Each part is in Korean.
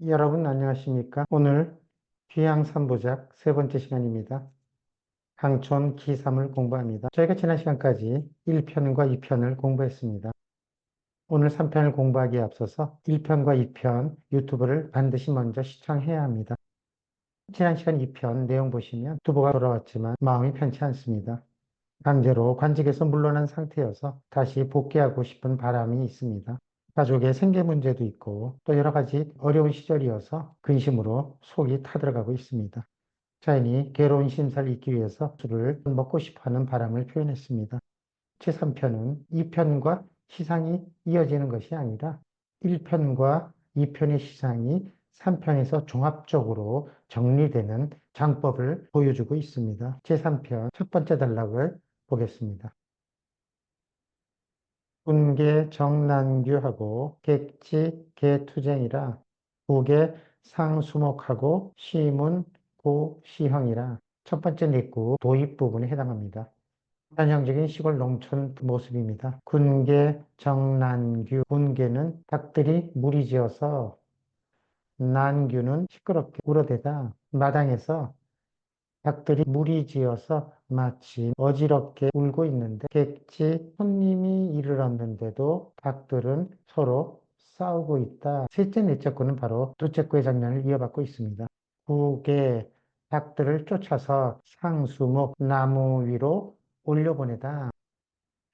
여러분 안녕하십니까? 오늘 귀향 3부작 세 번째 시간입니다. 강촌 기삼을 공부합니다. 저희가 지난 시간까지 1편과 2편을 공부했습니다. 오늘 3편을 공부하기에 앞서서 1편과 2편 유튜브를 반드시 먼저 시청해야 합니다. 지난 시간 2편 내용 보시면 두부가 돌아왔지만 마음이 편치 않습니다. 강제로 관직에서 물러난 상태여서 다시 복귀하고 싶은 바람이 있습니다. 가족의 생계 문제도 있고 또 여러 가지 어려운 시절이어서 근심으로 속이 타들어가고 있습니다. 자연히 괴로운 심사를 잊기 위해서 술을 먹고 싶어하는 바람을 표현했습니다. 제3편은 2편과 시상이 이어지는 것이 아니라 1편과 2편의 시상이 3편에서 종합적으로 정리되는 장법을 보여주고 있습니다. 제3편 첫 번째 단락을 보겠습니다. 군계 정난규하고 객지 개투쟁이라 국의 상수목하고 시문 고시형이라 첫 번째 내구 도입 부분에 해당합니다. 단형적인 시골 농촌 모습입니다. 군계 정난규 군계는 닭들이 무리지어서 난규는 시끄럽게 울어대다 마당에서 닭들이 무리지어서 마치 어지럽게 울고 있는데 객지 손님이 이르렀는데도 닭들은 서로 싸우고 있다. 셋째, 넷째 구는 바로 둘째 구의 장면을 이어받고 있습니다. 국에 닭들을 쫓아서 상수목 나무 위로 올려보내다.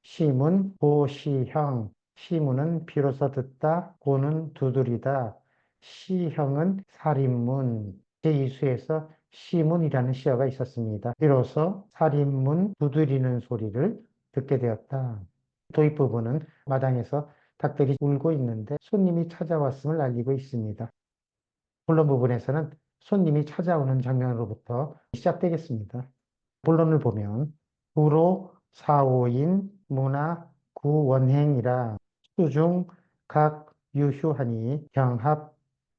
시문 고시형 시문은 비로소 듣다 고는 두드리다 시형은 살인문 제2수에서 시문이라는 시어가 있었습니다. 비로소 살인문 두드리는 소리를 듣게 되었다. 도입 부분은 마당에서 닭들이 울고 있는데 손님이 찾아왔음을 알리고 있습니다. 본론 부분에서는 손님이 찾아오는 장면으로부터 시작되겠습니다. 본론을 보면 구로 사오인 문화 구원행이라 수중 각 유휴하니 경합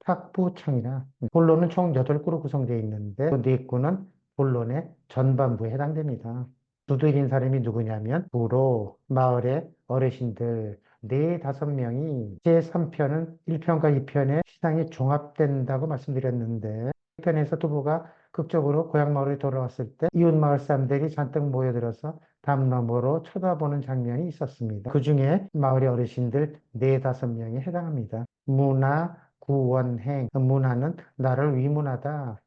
탁부청이라 본론은 총 8구로 구성되어 있는데 그 4구는 본론의 전반부에 해당됩니다. 두드린 사람이 누구냐면 구로 마을의 어르신들 4~5명이 제3편은 1편과 2편의 시상이 종합된다고 말씀드렸는데 1편에서 두부가 극적으로 고향 마을에 돌아왔을 때 이웃 마을 사람들이 잔뜩 모여들어서 담 너머로 쳐다보는 장면이 있었습니다. 그 중에 마을의 어르신들 4~5명이 해당합니다. 문화, 구원행, 문화는 나를 위문하다.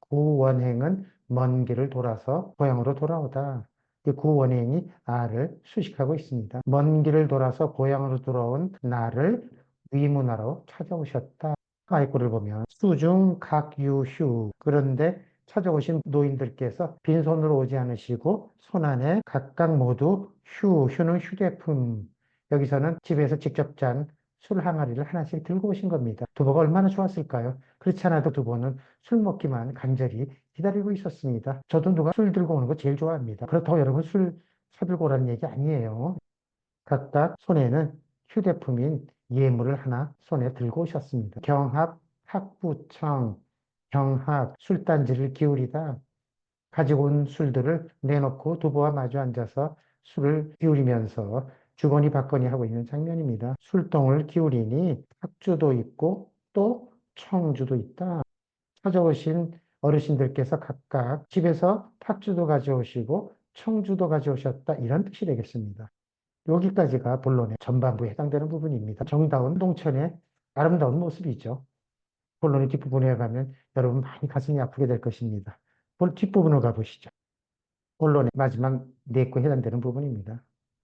구원행은 먼 길을 돌아서 고향으로 돌아오다. 이 구원행이 나를 수식하고 있습니다. 먼 길을 돌아서 고향으로 돌아온 나를 위문하러 찾아오셨다. 아이구를 보면 수중 각유휴 그런데 찾아오신 노인들께서 빈손으로 오지 않으시고 손 안에 각각 모두 휴는 휴대품 여기서는 집에서 직접 짠 술 항아리를 하나씩 들고 오신 겁니다. 두부가 얼마나 좋았을까요? 그렇지 않아도 두부는 술 먹기만 간절히 기다리고 있었습니다. 저도 누가 술 들고 오는 거 제일 좋아합니다. 그렇다고 여러분 술 사들고 오라는 얘기 아니에요. 각각 손에는 휴대품인 예물을 하나 손에 들고 오셨습니다. 경합, 학부청, 경합, 술단지를 기울이다. 가지고 온 술들을 내놓고 두부와 마주 앉아서 술을 기울이면서 주거니 받거니 하고 있는 장면입니다. 술동을 기울이니 학주도 있고 또 청주도 있다. 찾아오신 어르신들께서 각각 집에서 팥주도 가져오시고 청주도 가져오셨다. 이런 뜻이 되겠습니다. 여기까지가 본론의 전반부에 해당되는 부분입니다. 정다운 농촌의 아름다운 모습이죠. 본론의 뒷부분에 가면 여러분 많이 가슴이 아프게 될 것입니다. 뒷부분으로 가보시죠. 본론의 마지막 내구에 해당되는 부분입니다.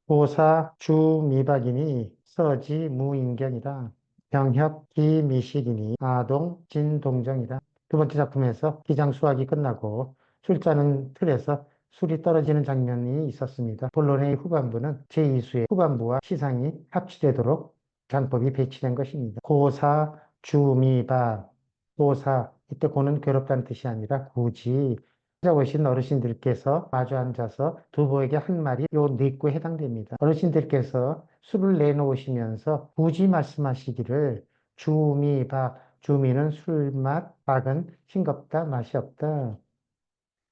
고사 주미박이니 서지 무인견이다. 병협 기미식이니 아동 진동정이다. 두 번째 작품에서 기장 수학이 끝나고 술 짜는 틀에서 술이 떨어지는 장면이 있었습니다. 본론의 후반부는 제2수의 후반부와 시상이 합치되도록 장법이 배치된 것입니다. 고사 주미박 고사 이때 고는 괴롭다는 뜻이 아니라 굳이 찾아오신 어르신들께서 마주 앉아서 두부에게 한 말이 요 내구에 해당됩니다. 어르신들께서 술을 내놓으시면서 굳이 말씀하시기를 주미박, 주미는 술맛, 박은 싱겁다, 맛이 없다.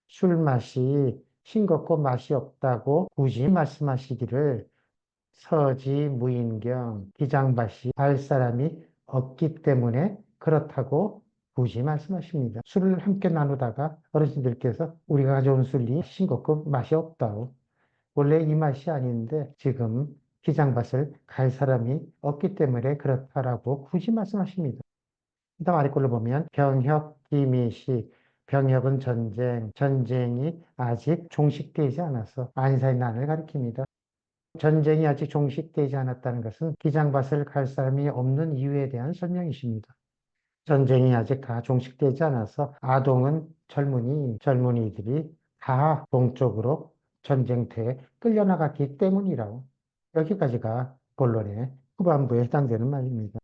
술맛이 싱겁고 맛이 없다고 굳이 말씀하시기를 서지 무인경, 기장밭이 할 사람이 없기 때문에 그렇다고 굳이 말씀하십니다. 술을 함께 나누다가 어르신들께서 우리가 가져온 술이 싱겁고 맛이 없다고. 원래 이 맛이 아닌데 지금 기장밭을 갈 사람이 없기 때문에 그렇다라고 굳이 말씀하십니다. 다음 아래 걸로 보면 병혁, 기미시, 병혁은 전쟁, 전쟁이 아직 종식되지 않아서 안사의 난을 가리킵니다. 전쟁이 아직 종식되지 않았다는 것은 기장밭을 갈 사람이 없는 이유에 대한 설명이십니다. 전쟁이 아직 다 종식되지 않아서 아동은 젊은이들이 다 동쪽으로 전쟁터에 끌려나갔기 때문이라고. 여기까지가 본론의 후반부에 해당되는 말입니다.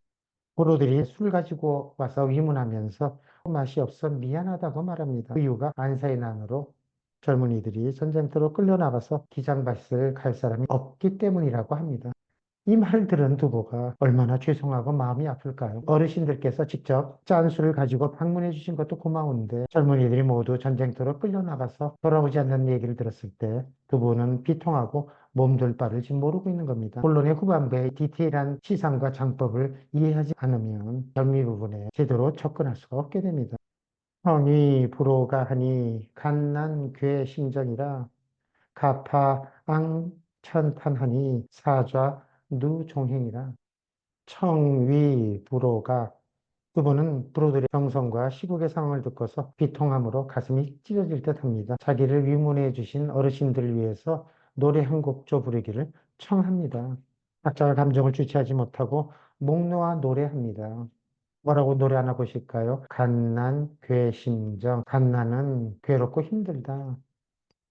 포로들이 술 가지고 와서 위문하면서 맛이 없어 미안하다고 말합니다. 그 이유가 안사의 난으로 젊은이들이 전쟁터로 끌려나가서 기장밭을 갈 사람이 없기 때문이라고 합니다. 이 말을 들은 두보가 얼마나 죄송하고 마음이 아플까요? 어르신들께서 직접 짠 술을 가지고 방문해 주신 것도 고마운데 젊은이들이 모두 전쟁터로 끌려나가서 돌아오지 않는 얘기를 들었을 때 두보는 비통하고 몸둘 바를 지금 모르고 있는 겁니다. 본론의 후반부에 디테일한 시상과 장법을 이해하지 않으면 결미 부분에 제대로 접근할 수가 없게 됩니다. 형이 불호가 하니 갓난 괴 심정이라 가파 앙천탄하니 사좌 누종행이라. 청위 불호가 그분은 불호들의 정성과 시국의 상황을 듣고서 비통함으로 가슴이 찢어질 듯합니다. 자기를 위문해 주신 어르신들을 위해서 노래 한 곡조 부르기를 청합니다. 각자가 감정을 주체하지 못하고 목 놓아 노래합니다. 뭐라고 노래 하나 보실까요? 갓난 괴심정. 갓난은 괴롭고 힘들다.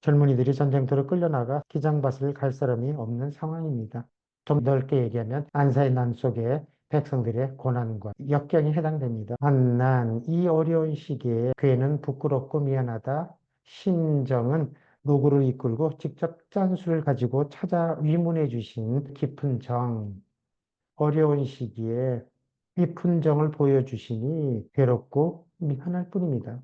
젊은이들이 전쟁터로 끌려나가 기장밭을 갈 사람이 없는 상황입니다. 좀 넓게 얘기하면 안사의 난 속에 백성들의 고난과 역경이 해당됩니다. 한난, 이 어려운 시기에 괴는 부끄럽고 미안하다. 심정은 노구를 이끌고 직접 짠술을 가지고 찾아 위문해 주신 깊은 정, 어려운 시기에 깊은 정을 보여주시니 괴롭고 미안할 뿐입니다.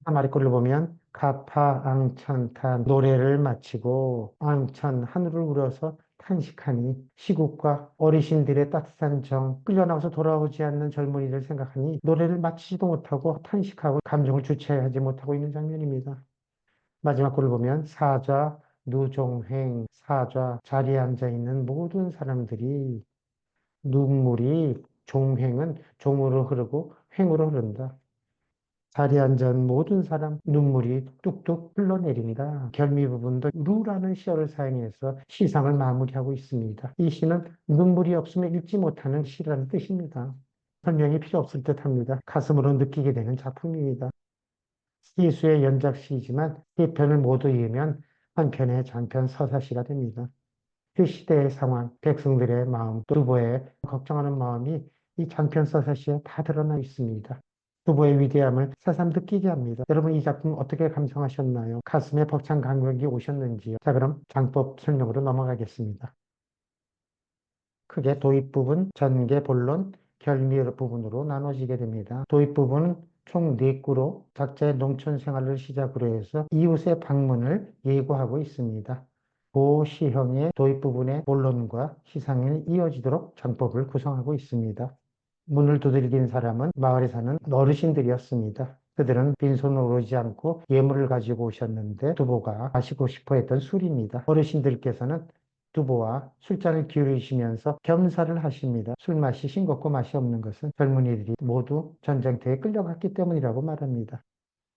마리꼴로 보면 가파 앙천탄 노래를 마치고 앙천 하늘을 우러서 탄식하니 시국과 어르신들의 따뜻한 정 끌려나와서 돌아오지 않는 젊은이를 생각하니 노래를 마치지도 못하고 탄식하고 감정을 주체하지 못하고 있는 장면입니다. 마지막 글을 보면 사좌 누종횡 사좌 자리에 앉아 있는 모든 사람들이 눈물이 종횡은 종으로 흐르고 횡으로 흐른다. 자리에 앉은 모든 사람 눈물이 뚝뚝 흘러내립니다. 결미 부분도 루라는 시어를 사용해서 시상을 마무리하고 있습니다. 이 시는 눈물이 없으면 읽지 못하는 시라는 뜻입니다. 설명이 필요 없을 듯합니다. 가슴으로 느끼게 되는 작품입니다. 시수의 연작시이지만 세 편을 모두 이으면 한 편의 장편 서사시가 됩니다. 그 시대의 상황, 백성들의 마음, 두보의 걱정하는 마음이 이 장편 서사시에 다 드러나 있습니다. 두보의 위대함을 새삼 느끼게 합니다. 여러분 이 작품 어떻게 감상하셨나요? 가슴에 벅찬 감격이 오셨는지요? 자, 그럼 장법 설명으로 넘어가겠습니다. 크게 도입 부분, 전개, 본론, 결미 부분으로 나눠지게 됩니다. 도입 부분은 총 4구로 각자의 농촌 생활을 시작으로 해서 이웃의 방문을 예고하고 있습니다. 그 시형의 도입 부분의 본론과 시상이 이어지도록 장법을 구성하고 있습니다. 문을 두들긴 사람은 마을에 사는 어르신들이었습니다. 그들은 빈손으로 오지 않고 예물을 가지고 오셨는데 두보가 마시고 싶어 했던 술입니다. 어르신들께서는 두보와 술잔을 기울이시면서 겸사를 하십니다. 술 맛이 싱겁고 맛이 없는 것은 젊은이들이 모두 전쟁터에 끌려갔기 때문이라고 말합니다.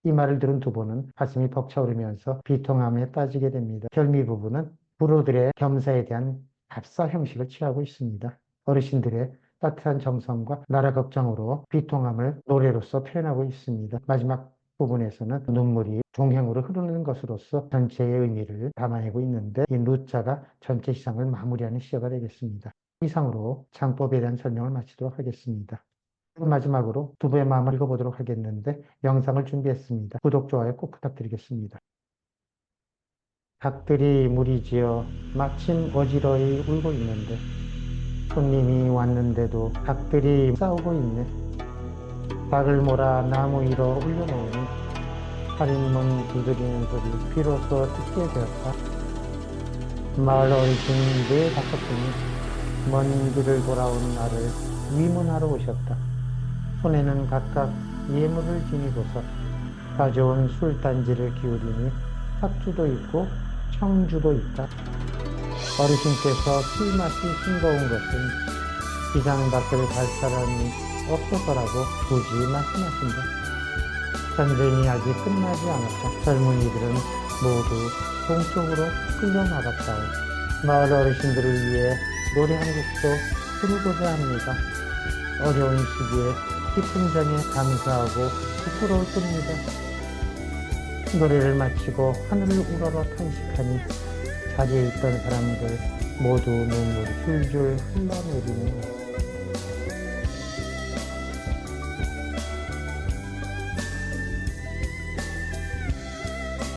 이 말을 들은 두보는 가슴이 벅차오르면서 비통함에 빠지게 됩니다. 결미 부부는 불호들의 겸사에 대한 답사 형식을 취하고 있습니다. 어르신들의 따뜻한 정성과 나라 걱정으로 비통함을 노래로서 표현하고 있습니다. 마지막 부분에서는 눈물이 종행으로 흐르는 것으로서 전체의 의미를 담아내고 있는데 이 누자가 전체 시상을 마무리하는 시어가 되겠습니다. 이상으로 창법에 대한 설명을 마치도록 하겠습니다. 마지막으로 두부의 마음을 읽어보도록 하겠는데 영상을 준비했습니다. 구독, 좋아요 꼭 부탁드리겠습니다. 닭들이 무리지어 마침 어지러이 울고 있는데 손님이 왔는데도 닭들이 싸우고 있네. 닭을 몰아 나무 위로 올려놓으니 살인문 두드리는 소리 비로소 듣게 되었다. 마을 어르신 4-5분이 먼 길을 돌아온 나를 위문하러 오셨다. 손에는 각각 예물을 지니고서 가져온 술단지를 기울이니 삭주도 있고 청주도 있다. 어르신께서 술 맛이 싱거운 것은 비상밖을 갈 사람이 없어서라고 굳이 말씀하신다. 전쟁이 아직 끝나지 않았다. 젊은이들은 모두 동쪽으로 끌려나갔다오. 마을 어르신들을 위해 노래 한 곡도 부르고자 합니다. 어려운 시기에 깊은 정에 감사하고 부끄러울 뿐입니다. 노래를 마치고 하늘을 우러러 탄식하니 자리에 있던 사람들 모두 눈물이 줄줄 흘러내리니